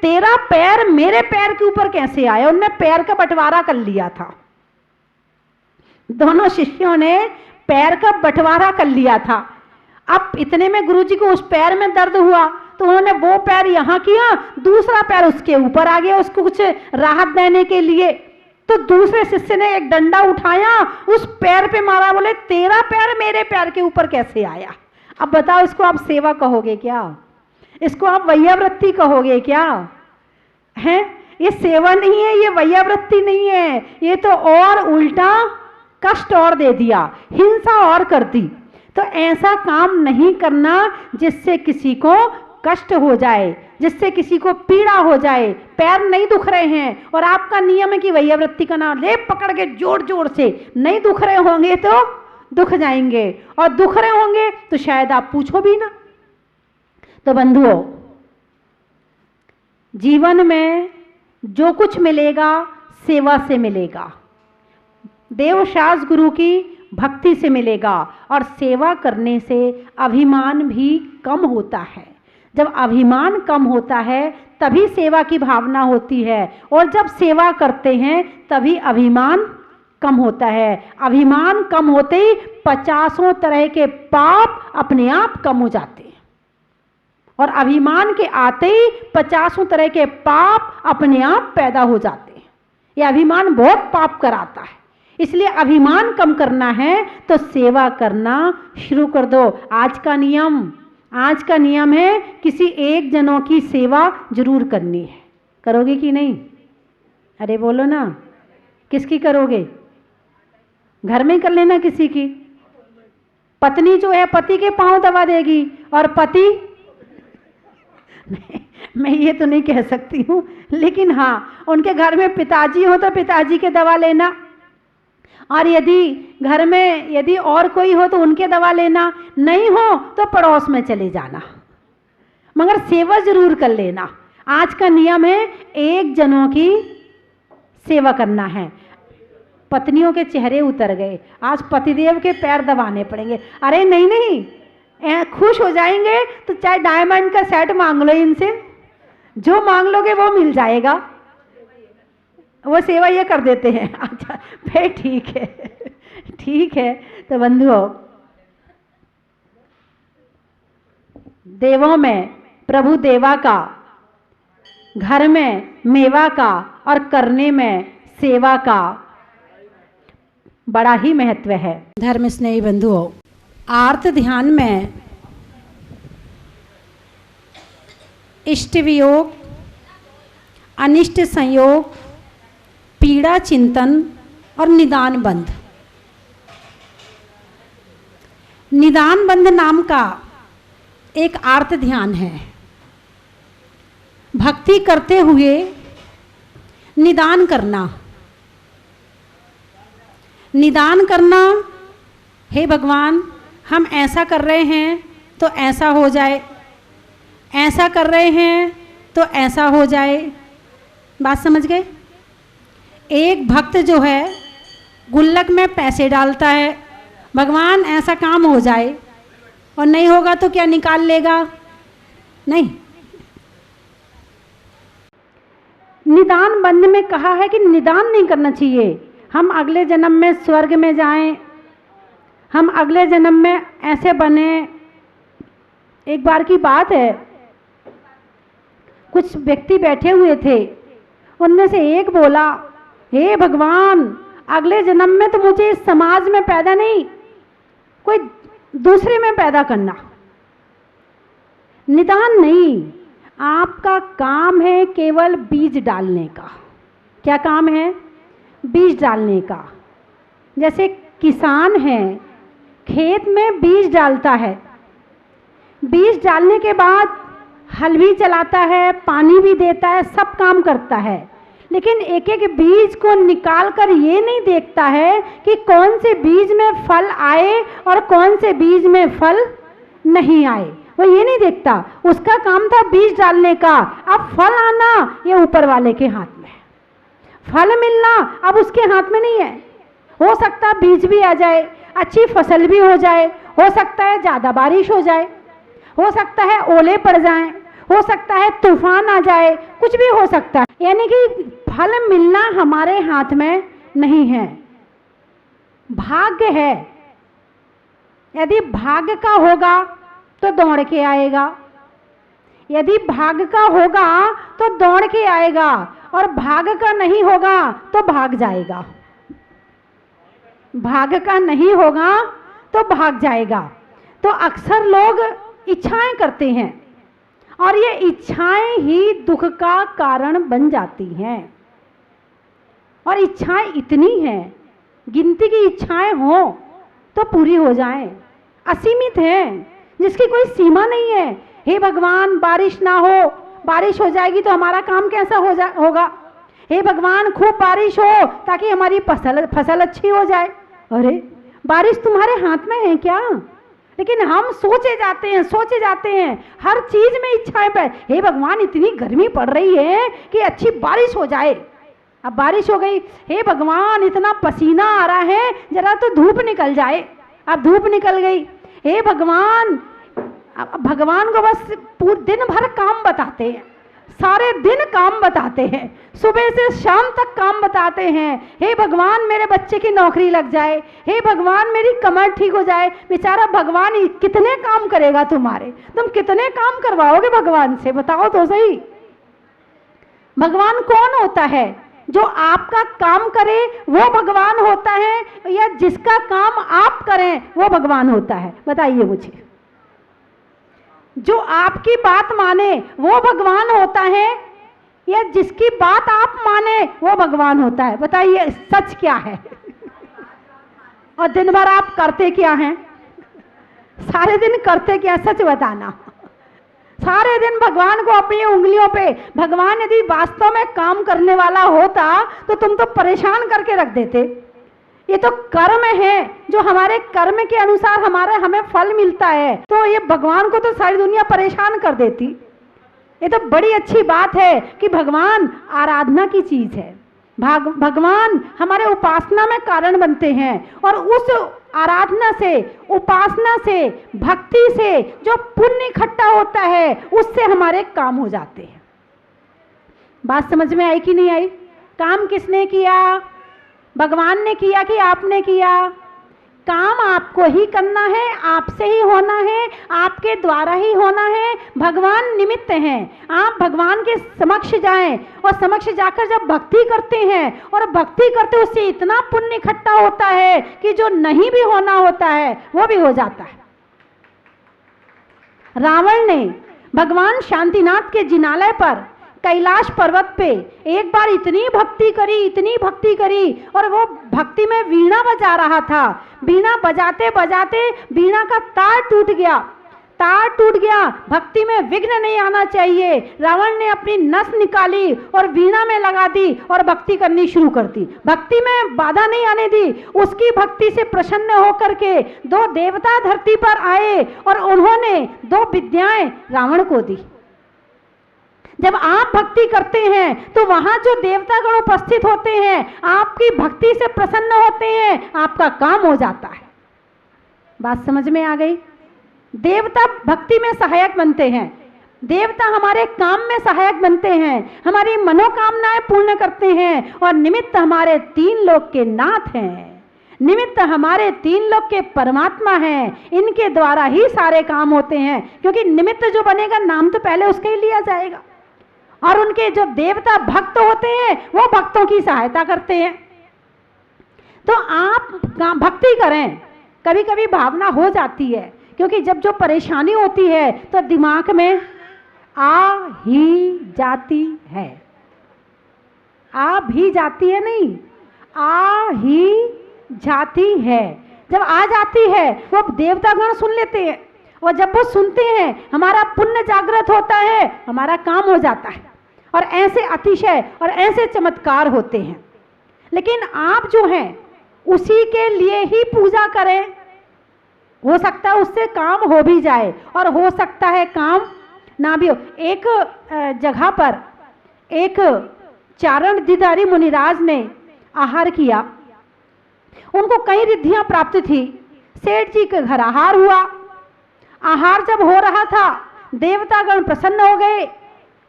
तेरा पैर मेरे पैर के ऊपर कैसे आया। उनने पैर का बंटवारा कर लिया था, दोनों शिष्यों ने पैर का बंटवारा कर लिया था। अब इतने में गुरुजी को उस पैर में दर्द हुआ तो उन्होंने वो पैर यहां किया, दूसरा पैर उसके ऊपर आ गया उसको कुछ राहत देने के लिए। तो दूसरे शिष्य ने एक डंडा उठाया, उस पैर पे मारा, बोले तेरा पैर मेरे पैर के ऊपर कैसे आया। अब बताओ, इसको आप सेवा कहोगे क्या? इसको आप वैयावृत्ति कहोगे क्या? है ये सेवा नहीं है, ये वैयावृत्ति नहीं है, ये तो और उल्टा कष्ट और दे दिया, हिंसा और कर दी। तो ऐसा काम नहीं करना जिससे किसी को कष्ट हो जाए, जिससे किसी को पीड़ा हो जाए। पैर नहीं दुख रहे हैं और आपका नियम है कि वैयावृत्ति का नाम ले पकड़ के जोर जोर से, नहीं दुख रहे होंगे तो दुख जाएंगे, और दुख रहे होंगे तो शायद आप पूछो भी ना। तो बंधुओं, जीवन में जो कुछ मिलेगा सेवा से मिलेगा, देवशास गुरु की भक्ति से मिलेगा, और सेवा करने से अभिमान भी कम होता है। जब अभिमान कम होता है तभी सेवा की भावना होती है, और जब सेवा करते हैं तभी अभिमान कम होता है। अभिमान कम होते ही 50 तरह के पाप अपने आप कम हो जाते हैं, और अभिमान के आते ही 50 तरह के पाप अपने आप पैदा हो जाते हैं। यह अभिमान बहुत पाप कराता है, इसलिए अभिमान कम करना है तो सेवा करना शुरू कर दो। आज का नियम है किसी एक जनों की सेवा जरूर करनी है। करोगे कि नहीं? अरे बोलो ना, किसकी करोगे? घर में ही कर लेना किसी की। पत्नी जो है पति के पांव दबा देगी, और पति मैं ये तो नहीं कह सकती हूँ, लेकिन हाँ, उनके घर में पिताजी हो तो पिताजी के दबा लेना, और यदि घर में यदि और कोई हो तो उनके दवा लेना, नहीं हो तो पड़ोस में चले जाना, मगर सेवा जरूर कर लेना। आज का नियम है एक जनों की सेवा करना है। पत्नियों के चेहरे उतर गए, आज पतिदेव के पैर दबाने पड़ेंगे। अरे नहीं नहीं, खुश हो जाएंगे तो चाहे डायमंड का सेट मांग लो इनसे, जो मांग लोगे वो मिल जाएगा, वो सेवा ये कर देते हैं। अच्छा भाई, ठीक है ठीक है। तो बंधुओं, देवों में प्रभु देवा का, घर में मेवा का, और करने में सेवा का बड़ा ही महत्व है। धर्म स्नेही बंधुओं, आर्त ध्यान में इष्ट वियोग, अनिष्ट संयोग, पीड़ा चिंतन और निदान बंध, निदान बंध नाम का एक आर्त ध्यान है। भक्ति करते हुए निदान करना, निदान करना, हे भगवान हम ऐसा कर रहे हैं तो ऐसा हो जाए, ऐसा कर रहे हैं तो ऐसा हो जाए। बात समझ गए? एक भक्त जो है गुल्लक में पैसे डालता है, भगवान ऐसा काम हो जाए, और नहीं होगा तो क्या निकाल लेगा? नहीं। निदान बंध में कहा है कि निदान नहीं करना चाहिए। हम अगले जन्म में स्वर्ग में जाएं, हम अगले जन्म में ऐसे बने। एक बार की बात है, कुछ व्यक्ति बैठे हुए थे, उनमें से एक बोला, हे भगवान अगले जन्म में तो मुझे इस समाज में पैदा नहीं, कोई दूसरे में पैदा करना। निदान नहीं, आपका काम है केवल बीज डालने का। क्या काम है? बीज डालने का। जैसे किसान है, खेत में बीज डालता है, बीज डालने के बाद हल भी चलाता है, पानी भी देता है, सब काम करता है, लेकिन एक एक बीज को निकाल कर ये नहीं देखता है कि कौन से बीज में फल आए और कौन से बीज में फल नहीं आए। वो ये नहीं देखता। उसका काम था बीज डालने का। अब फल आना ये ऊपर वाले के हाथ में, फल मिलना अब उसके हाथ में नहीं है। हो सकता है बीज भी आ जाए, अच्छी फसल भी हो जाए, हो सकता है ज़्यादा बारिश हो जाए, हो सकता है ओले पड़ जाएं, हो सकता है तूफान आ जाए, कुछ भी हो सकता है। यानी कि फल मिलना हमारे हाथ में नहीं है, भाग्य है। यदि भाग्य का होगा तो दौड़ के आएगा, यदि भाग्य का होगा तो दौड़ के आएगा, और भाग्य का नहीं होगा तो भाग जाएगा। भाग्य का नहीं होगा तो भाग जाएगा। तो अक्सर लोग इच्छाएं करते हैं और ये इच्छाएं ही दुख का कारण बन जाती हैं। और इच्छाएं इतनी हैं, गिनती की इच्छाएं हो तो पूरी हो जाएं, असीमित हैं, जिसकी कोई सीमा नहीं है। हे भगवान बारिश ना हो, बारिश हो जाएगी तो हमारा काम कैसा होगा। हे भगवान खूब बारिश हो ताकि हमारी फसल अच्छी हो जाए। अरे बारिश तुम्हारे हाथ में है क्या? लेकिन हम सोचे जाते हैं हर चीज में इच्छाएं पे। हे भगवान इतनी गर्मी पड़ रही है कि अच्छी बारिश हो जाए। अब बारिश हो गई, हे भगवान इतना पसीना आ रहा है, जरा तो धूप निकल जाए। अब धूप निकल गई, हे भगवान। भगवान को बस पूरे दिन भर काम बताते हैं, सारे दिन काम बताते हैं, सुबह से शाम तक काम बताते हैं। हे भगवान मेरे बच्चे की नौकरी लग जाए, हे भगवान मेरी कमर ठीक हो जाए। बेचारा भगवान कितने काम करेगा तुम्हारे, तुम कितने काम करवाओगे भगवान से, बताओ तो सही। भगवान कौन होता है? जो आपका काम करे वो भगवान होता है, या जिसका काम आप करें वो भगवान होता है? बताइए मुझे। जो आपकी बात माने वो भगवान होता है, या जिसकी बात आप माने वो भगवान होता है? बताइए सच क्या है? और दिन भर आप करते क्या हैं? सारे दिन करते क्या? सच बताना। सारे दिन भगवान को अपनी उंगलियों पे, भगवान यदि वास्तव में काम करने वाला होता तो तुम तो परेशान करके रख देते। ये तो कर्म है, जो हमारे कर्म के अनुसार हमें फल मिलता है, तो ये भगवान को तो सारी दुनिया परेशान कर देती। ये तो बड़ी अच्छी बात है कि भगवान आराधना की चीज है, भगवान हमारे उपासना में कारण बनते हैं, और उस आराधना से, उपासना से, भक्ति से जो पुण्य इकट्ठा होता है उससे हमारे काम हो जाते हैं। बात समझ में आई कि नहीं आई? काम किसने किया? भगवान ने किया कि आपने किया? काम आपको ही करना है, आपसे ही होना है, आपके द्वारा ही होना है। भगवान निमित्त हैं। आप भगवान के समक्ष जाएं, और समक्ष जाकर जब भक्ति करते हैं, और भक्ति करते उससे इतना पुण्य इकट्ठा होता है कि जो नहीं भी होना होता है वो भी हो जाता है। रावण ने भगवान शांतिनाथ के जिनालय पर कैलाश पर्वत पे एक बार इतनी भक्ति करी, और वो भक्ति में वीणा बजा रहा था। वीणा बजाते बजाते वीणा का तार टूट गया। भक्ति में विघ्न नहीं आना चाहिए। रावण ने अपनी नस निकाली और वीणा में लगा दी और भक्ति करनी शुरू कर दी। भक्ति में बाधा नहीं आने दी। उसकी भक्ति से प्रसन्न होकर के दो देवता धरती पर आए और उन्होंने दो विद्याएं रावण को दी। जब आप भक्ति करते हैं तो वहां जो देवतागण उपस्थित होते हैं आपकी भक्ति से प्रसन्न होते हैं, आपका काम हो जाता है। बात समझ में आ गई? देवता भक्ति में सहायक बनते हैं, देवता हमारे काम में सहायक बनते हैं, हमारी मनोकामनाएं पूर्ण करते हैं, और निमित्त हमारे 3 लोक के नाथ हैं, निमित्त हमारे 3 लोक के परमात्मा हैं। इनके द्वारा ही सारे काम होते हैं, क्योंकि निमित्त जो बनेगा नाम तो पहले उसका ही लिया जाएगा, और उनके जो देवता भक्त होते हैं वो भक्तों की सहायता करते हैं। तो आप भक्ति करें। कभी कभी भावना हो जाती है, क्योंकि जब जो परेशानी होती है तो दिमाग में आ ही जाती है, आ भी जाती है नहीं, आ ही जाती है। जब आ जाती है वो देवतागण सुन लेते हैं, और जब वो सुनते हैं हमारा पुण्य जागृत होता है, हमारा काम हो जाता है, और ऐसे अतिशय और ऐसे चमत्कार होते हैं। लेकिन आप जो हैं उसी के लिए ही पूजा करें। हो सकता है उससे काम हो भी जाए, और हो सकता है काम ना भी हो। एक जगह पर एक चारण गिरधारी मुनिराज ने आहार किया। उनको कई रिद्धियां प्राप्त थी। सेठ जी के घर आहार हुआ। आहार जब हो रहा था देवतागण प्रसन्न हो गए।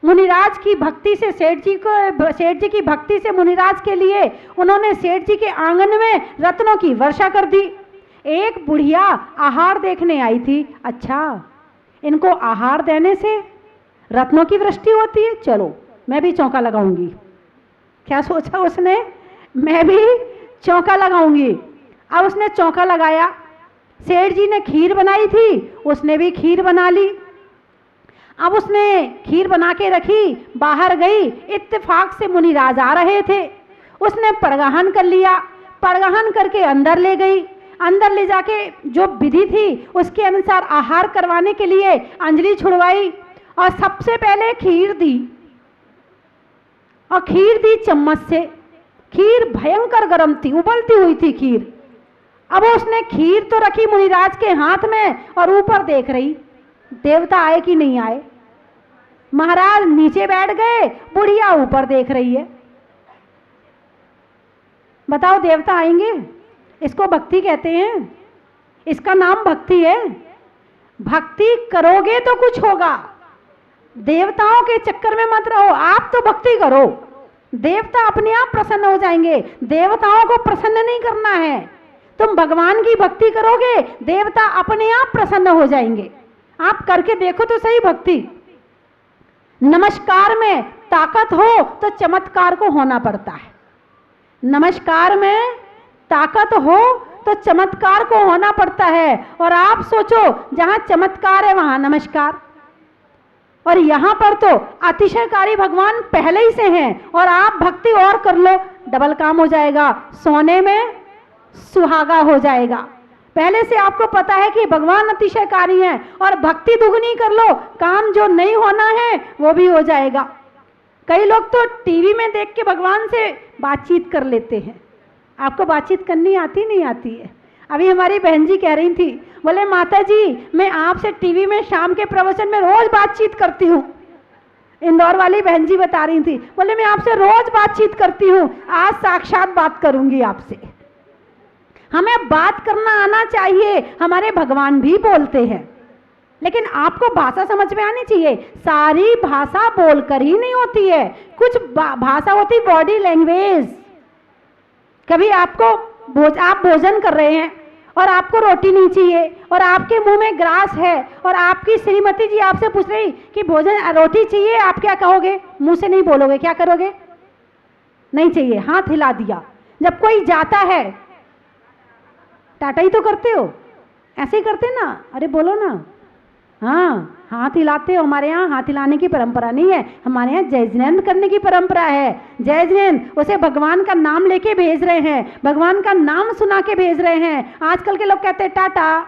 मुनिराज की भक्ति से सेठ जी की भक्ति से मुनिराज के लिए उन्होंने सेठ जी के आंगन में रत्नों की वर्षा कर दी। एक बुढ़िया आहार देखने आई थी, अच्छा इनको आहार देने से रत्नों की वृष्टि होती है, चलो मैं भी चौंका लगाऊंगी। क्या सोचा उसने, मैं भी चौंका लगाऊंगी। अब उसने चौंका लगाया। सेठ जी ने खीर बनाई थी, उसने भी खीर बना ली। अब उसने खीर बना के रखी, बाहर गई, इत्तेफाक से मुनिराज आ रहे थे। उसने परगाहन कर लिया, परगाहन करके अंदर ले गई। अंदर ले जाके जो विधि थी उसके अनुसार आहार करवाने के लिए अंजलि छुड़वाई और सबसे पहले खीर दी, और खीर दी चम्मच से। खीर भयंकर गर्म थी, उबलती हुई थी खीर। अब उसने खीर तो रखी मुनिराज के हाथ में और ऊपर देख रही देवता आए कि नहीं आए। महाराज नीचे बैठ गए, बुढ़िया ऊपर देख रही है। बताओ देवता आएंगे? इसको भक्ति कहते हैं, इसका नाम भक्ति है। भक्ति करोगे तो कुछ होगा। देवताओं के चक्कर में मत रहो, आप तो भक्ति करो, देवता अपने आप प्रसन्न हो जाएंगे। देवताओं को प्रसन्न नहीं करना है, तुम भगवान की भक्ति करोगे, देवता अपने आप प्रसन्न हो जाएंगे। आप करके देखो तो सही भक्ति। नमस्कार में ताकत हो तो चमत्कार को होना पड़ता है। नमस्कार में ताकत हो तो चमत्कार को होना पड़ता है। और आप सोचो जहां चमत्कार है वहां नमस्कार, और यहां पर तो अतिशयकारी भगवान पहले ही से हैं, और आप भक्ति और कर लो, डबल काम हो जाएगा, सोने में सुहागा हो जाएगा। पहले से आपको पता है कि भगवान अतिशयकारी हैं, और भक्ति दुगनी कर लो, काम जो नहीं होना है वो भी हो जाएगा। कई लोग तो टीवी में देख के भगवान से बातचीत कर लेते हैं। आपको बातचीत करनी आती नहीं आती है? अभी हमारी बहन जी कह रही थी, बोले माता जी मैं आपसे टीवी में शाम के प्रवचन में रोज बातचीत करती हूँ। इंदौर वाली बहन जी बता रही थी, बोले मैं आपसे रोज बातचीत करती हूँ, आज साक्षात बात करूंगी आपसे। हमें बात करना आना चाहिए, हमारे भगवान भी बोलते हैं, लेकिन आपको भाषा समझ में आनी चाहिए। सारी भाषा बोलकर ही नहीं होती है, कुछ भाषा होती बॉडी लैंग्वेज। कभी आपको आप भोजन कर रहे हैं और आपको रोटी नहीं चाहिए और आपके मुंह में ग्रास है और आपकी श्रीमती जी आपसे पूछ रही कि भोजन रोटी चाहिए, आप क्या कहोगे? मुंह से नहीं बोलोगे, क्या करोगे? नहीं चाहिए, हाथ हिला दिया। जब कोई जाता है टाटा ही तो करते हो, ऐसे ही करते ना, अरे बोलो ना, हाँ हाथ हिलाते हो। हमारे यहाँ हाथ हिलाने की परंपरा नहीं है, हमारे यहाँ जय जिनेंद्र करने की परंपरा है। जय जिनेंद्र, उसे भगवान का नाम लेके भेज रहे हैं, भगवान का नाम सुना के भेज रहे हैं। आजकल के लोग कहते हैं टाटा,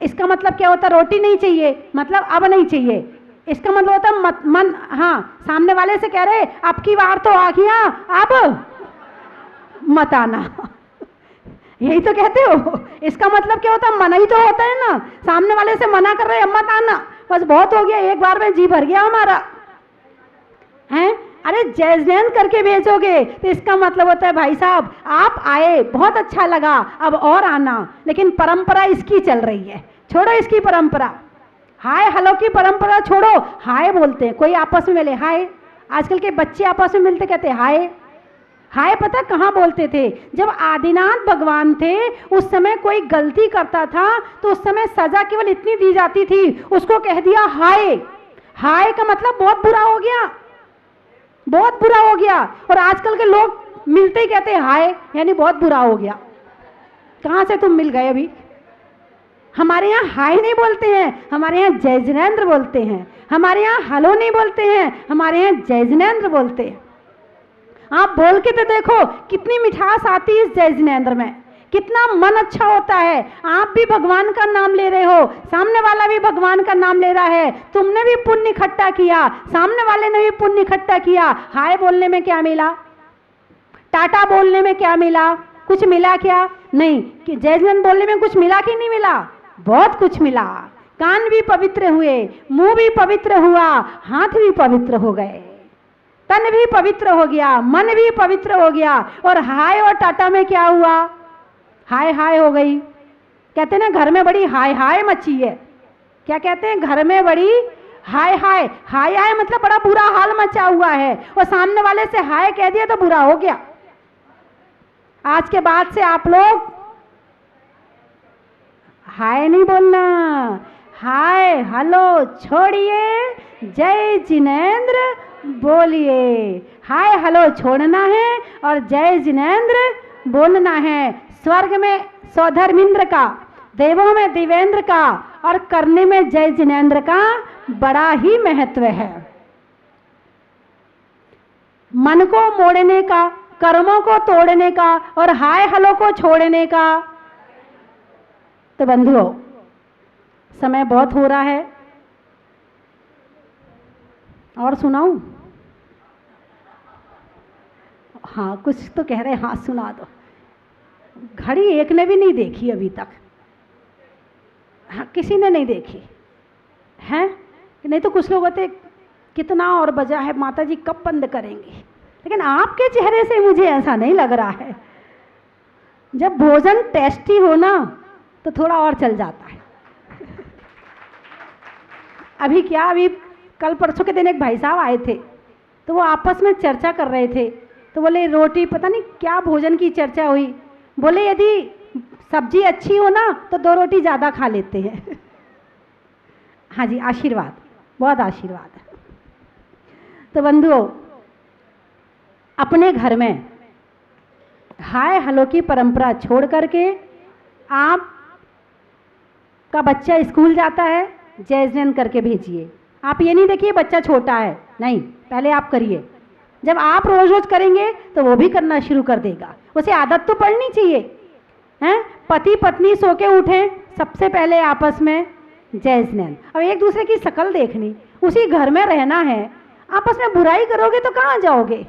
इसका मतलब क्या होता? रोटी नहीं चाहिए, मतलब अब नहीं चाहिए। इसका मतलब होता मन, हाँ सामने वाले से कह रहे अब की बार तो आ गया, अब मत आना। यही तो कहते हो। इसका मतलब क्या होता है? मना ही तो होता है ना, सामने वाले से मना कर रहे हैं मत आना, बस बहुत हो गया, एक बार में जी भर गया हमारा है। अरे जय जिनेंद्र करके भेजोगे तो इसका मतलब होता है भाई साहब आप आए, बहुत अच्छा लगा, अब और आना। लेकिन परंपरा इसकी चल रही है, छोड़ो इसकी परंपरा। हाय हेलो की परंपरा छोड़ो, हाय बोलते हैं, कोई आपस में मिले हाय। आजकल के बच्चे आपस में मिलते कहते हाय। हाय पता कहाँ बोलते थे? जब आदिनाथ भगवान थे उस समय कोई गलती करता था तो उस समय सजा केवल इतनी दी जाती थी, उसको कह दिया हाय। हाय का मतलब बहुत बुरा हो गया, बहुत बुरा हो गया। और आजकल के लोग मिलते ही कहते हाय, यानी बहुत बुरा हो गया। कहाँ से तुम मिल गए? अभी हमारे यहाँ हाय नहीं बोलते हैं, हमारे यहाँ जय जिनेंद्र बोलते हैं। हमारे यहाँ हेलो नहीं बोलते हैं, हमारे यहाँ जय जिनेंद्र बोलते हैं। आप बोल के तो देखो कितनी मिठास आती है इस जय जिनेंद्र में, कितना मन अच्छा होता है। आप भी भगवान का नाम ले रहे हो, सामने वाला भी भगवान का नाम ले रहा है, तुमने भी पुण्य इकट्ठा किया, सामने वाले ने भी पुण्य इकट्ठा किया। हाय बोलने में क्या मिला? टाटा बोलने में क्या मिला? कुछ मिला क्या? नहीं। कि जय जिनेंद्र बोलने में कुछ मिला कि नहीं मिला? बहुत कुछ मिला। कान भी पवित्र हुए, मुंह भी पवित्र हुआ, हाथ भी पवित्र हो गए, तन भी पवित्र हो गया, मन भी पवित्र हो गया। और हाय और टाटा में क्या हुआ? हाय हाय हो गई। कहते ना घर में बड़ी हाय हाय मची है, क्या कहते हैं, घर में बड़ी हाय हाय। हाय हाय मतलब बड़ा बुरा हाल मचा हुआ है, और सामने वाले से हाय कह दिया तो बुरा हो गया। आज के बाद से आप लोग हाय नहीं बोलना, हाय हेलो छोड़िए, जय जिनेंद्र बोलिए। हाय हेलो छोड़ना है और जय जिनेंद्र बोलना है। स्वर्ग में सौधर्मेंद्र का, देवों में देवेंद्र का, और करने में जय जिनेंद्र का बड़ा ही महत्व है। मन को मोड़ने का, कर्मों को तोड़ने का और हाय हेलो को छोड़ने का। तो बंधुओं, समय बहुत हो रहा है, और सुनाऊं? हाँ कुछ तो कह रहे, हाँ सुना दो। घड़ी एक ने भी नहीं देखी अभी तक, हाँ किसी ने नहीं देखी है। नहीं तो कुछ लोग होते कितना और बजा है माता जी कब बंद करेंगी, लेकिन आपके चेहरे से मुझे ऐसा नहीं लग रहा है। जब भोजन टेस्टी हो ना तो थोड़ा और चल जाता है। अभी क्या, अभी कल परसों के दिन एक भाई साहब आए थे, तो वो आपस में चर्चा कर रहे थे, तो बोले रोटी, पता नहीं क्या भोजन की चर्चा हुई, बोले यदि सब्जी अच्छी हो ना तो 2 रोटी ज़्यादा खा लेते हैं। हाँ जी, आशीर्वाद, बहुत आशीर्वाद है। तो बंधुओं, अपने घर में हाय हेलो की परंपरा छोड़ करके, आप का बच्चा स्कूल जाता है, जय जिनेंद्र करके भेजिए। आप ये नहीं देखिए बच्चा छोटा है, नहीं, पहले आप करिए। जब आप रोज रोज करेंगे तो वो भी करना शुरू कर देगा, उसे आदत तो पड़नी चाहिए। हैं, पति पत्नी सो के उठें, सबसे पहले आपस में जय जिनेंद्र। अब एक दूसरे की शक्ल देखनी, उसी घर में रहना है, आपस में बुराई करोगे तो कहाँ जाओगे?